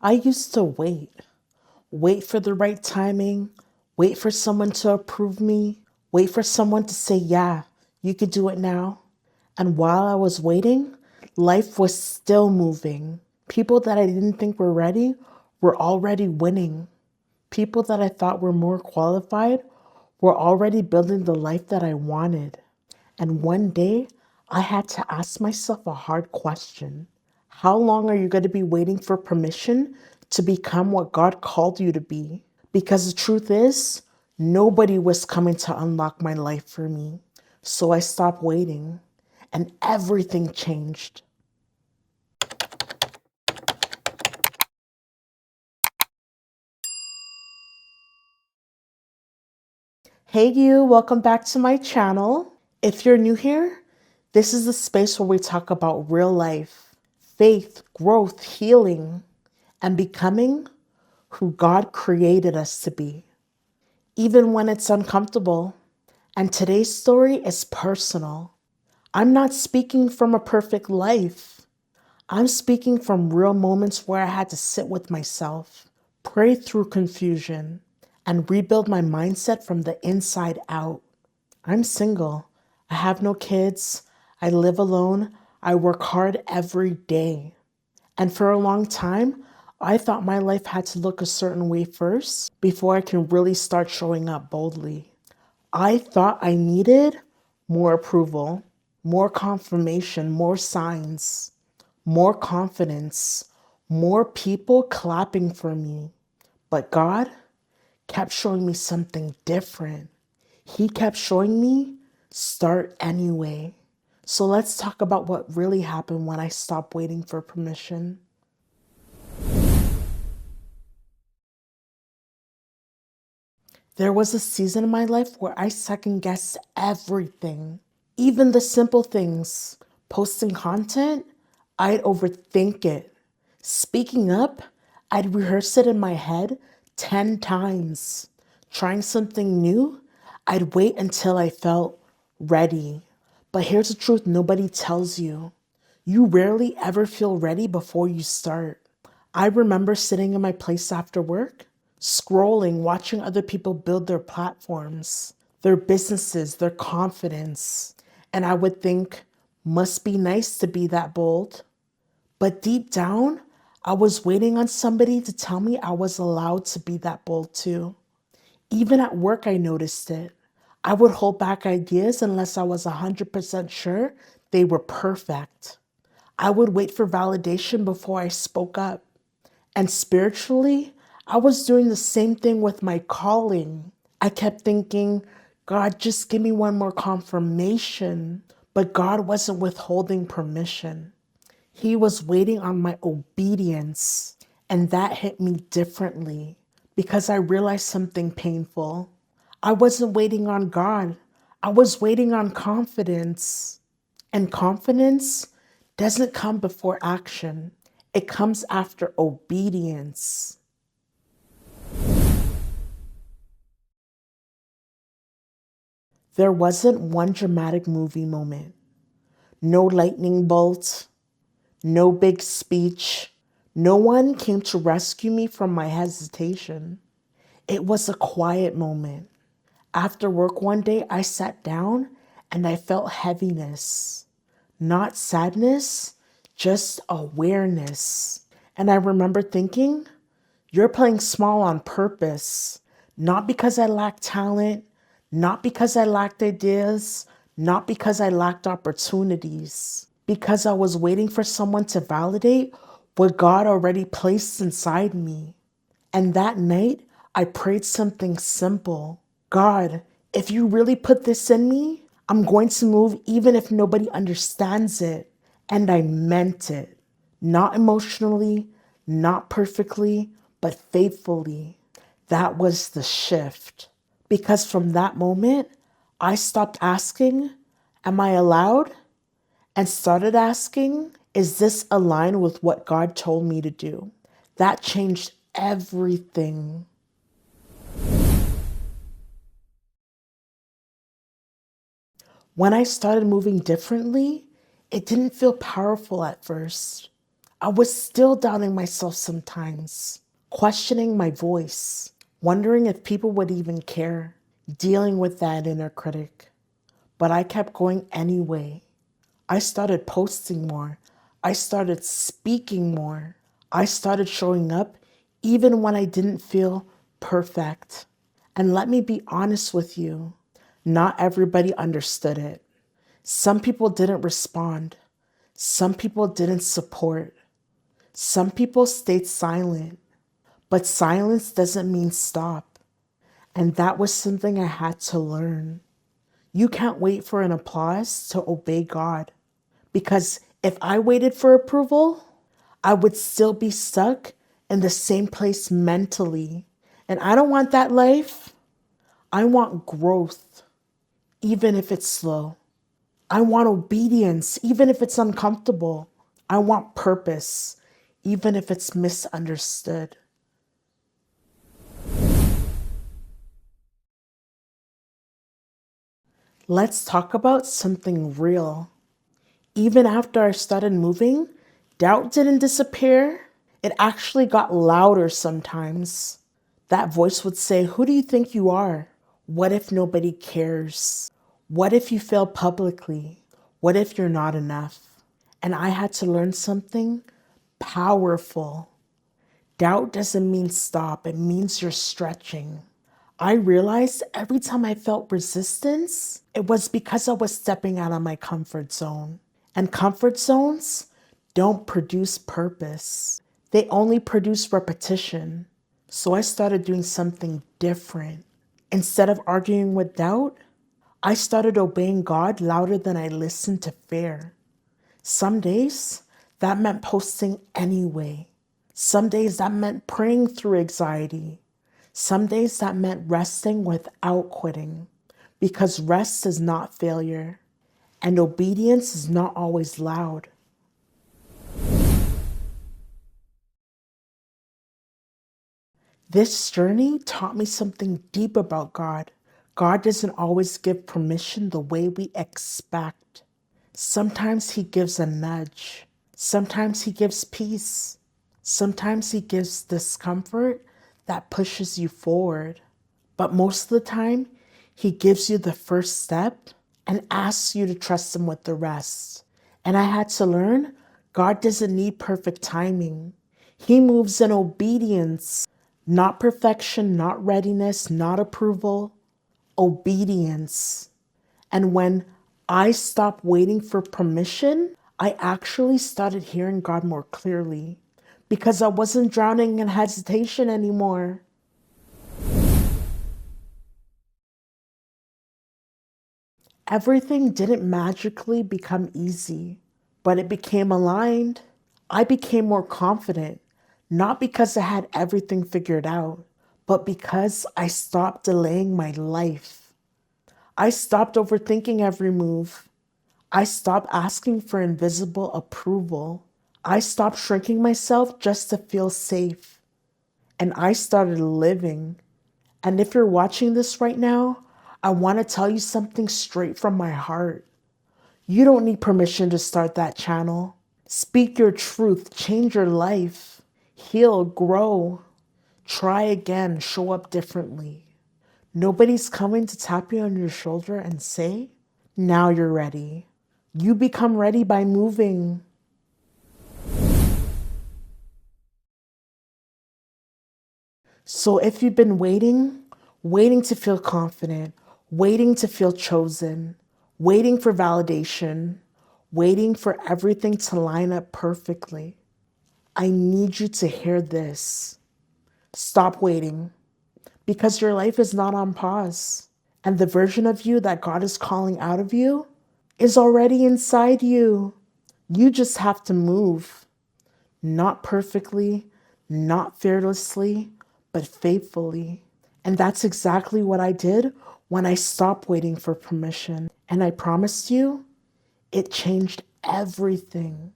I used to wait for the right timing, wait for someone to approve me, wait for someone to say, yeah, you could do it now. And while I was waiting, life was still moving. People that I didn't think were ready were already winning. People that I thought were more qualified were already building the life that I wanted. And one day, I had to ask myself a hard question. How long are you going to be waiting for permission to become what God called you to be? Because the truth is, nobody was coming to unlock my life for me. So I stopped waiting, and everything changed. Hey you, welcome back to my channel. If you're new here, this is the space where we talk about real life, faith, growth, healing, and becoming who God created us to be, even when it's uncomfortable. And today's story is personal. I'm not speaking from a perfect life. I'm speaking from real moments where I had to sit with myself, pray through confusion, and rebuild my mindset from the inside out. I'm single. I have no kids. I live alone. I work hard every day. And for a long time, I thought my life had to look a certain way first before I can really start showing up boldly. I thought I needed more approval, more confirmation, more signs, more confidence, more people clapping for me. But God kept showing me something different. He kept showing me start anyway. So let's talk about what really happened when I stopped waiting for permission. There was a season in my life where I second guessed everything, even the simple things. Posting content, I'd overthink it. Speaking up, I'd rehearse it in my head 10 times. Trying something new, I'd wait until I felt ready. But here's the truth nobody tells you. You rarely ever feel ready before you start. I remember sitting in my place after work, scrolling, watching other people build their platforms, their businesses, their confidence. And I would think, must be nice to be that bold. But deep down, I was waiting on somebody to tell me I was allowed to be that bold too. Even at work, I noticed it. I would hold back ideas unless I was 100% sure they were perfect. I would wait for validation before I spoke up. And spiritually, I was doing the same thing with my calling. I kept thinking, God, just give me one more confirmation. But God wasn't withholding permission. He was waiting on my obedience. And that hit me differently because I realized something painful. I wasn't waiting on God. I was waiting on confidence. And confidence doesn't come before action. It comes after obedience. There wasn't one dramatic movie moment, no lightning bolt, no big speech. No one came to rescue me from my hesitation. It was a quiet moment. After work one day, I sat down and I felt heaviness. Not sadness, just awareness. And I remember thinking, you're playing small on purpose. Not because I lacked talent, not because I lacked ideas, not because I lacked opportunities. Because I was waiting for someone to validate what God already placed inside me. And that night, I prayed something simple. God, if you really put this in me, I'm going to move even if nobody understands it. And I meant it. Not emotionally, not perfectly, but faithfully. That was the shift. Because from that moment, I stopped asking, am I allowed? And started asking, is this aligned with what God told me to do? That changed everything. When I started moving differently, it didn't feel powerful at first. I was still doubting myself sometimes, questioning my voice, wondering if people would even care, dealing with that inner critic. But I kept going anyway. I started posting more. I started speaking more. I started showing up even when I didn't feel perfect. And let me be honest with you, not everybody understood it. Some people didn't respond. Some people didn't support. Some people stayed silent. But silence doesn't mean stop. And that was something I had to learn. You can't wait for an applause to obey God. Because if I waited for approval, I would still be stuck in the same place mentally. And I don't want that life. I want growth, even if it's slow. I want obedience, even if it's uncomfortable. I want purpose, even if it's misunderstood. Let's talk about something real. Even after I started moving, doubt didn't disappear. It actually got louder sometimes. That voice would say, "Who do you think you are? What if nobody cares? What if you fail publicly? What if you're not enough?" And I had to learn something powerful. Doubt doesn't mean stop, it means you're stretching. I realized every time I felt resistance, it was because I was stepping out of my comfort zone. And comfort zones don't produce purpose, they only produce repetition. So I started doing something different. Instead of arguing with doubt, I started obeying God louder than I listened to fear. Some days, that meant posting anyway. Some days, that meant praying through anxiety. Some days, that meant resting without quitting. Because rest is not failure, and obedience is not always loud. This journey taught me something deep about God. God doesn't always give permission the way we expect. Sometimes He gives a nudge. Sometimes He gives peace. Sometimes He gives discomfort that pushes you forward. But most of the time, He gives you the first step and asks you to trust Him with the rest. And I had to learn God doesn't need perfect timing. He moves in obedience, not perfection, not readiness, not approval, obedience. And when I stopped waiting for permission, I actually started hearing God more clearly because I wasn't drowning in hesitation anymore. Everything didn't magically become easy, but it became aligned. I became more confident, not because I had everything figured out, but because I stopped delaying my life. I stopped overthinking every move. I stopped asking for invisible approval. I stopped shrinking myself just to feel safe. And I started living. And if you're watching this right now, I want to tell you something straight from my heart. You don't need permission to start that channel. Speak your truth, change your life, heal, grow, try again, show up differently. Nobody's coming to tap you on your shoulder and say, "Now you're ready." You become ready by moving. So if you've been waiting to feel confident, waiting to feel chosen, waiting for validation, waiting for everything to line up perfectly, I need you to hear this. Stop waiting because your life is not on pause. And the version of you that God is calling out of you is already inside you. You just have to move. Not perfectly, not fearlessly, but faithfully. And that's exactly what I did when I stopped waiting for permission. And I promise you, it changed everything.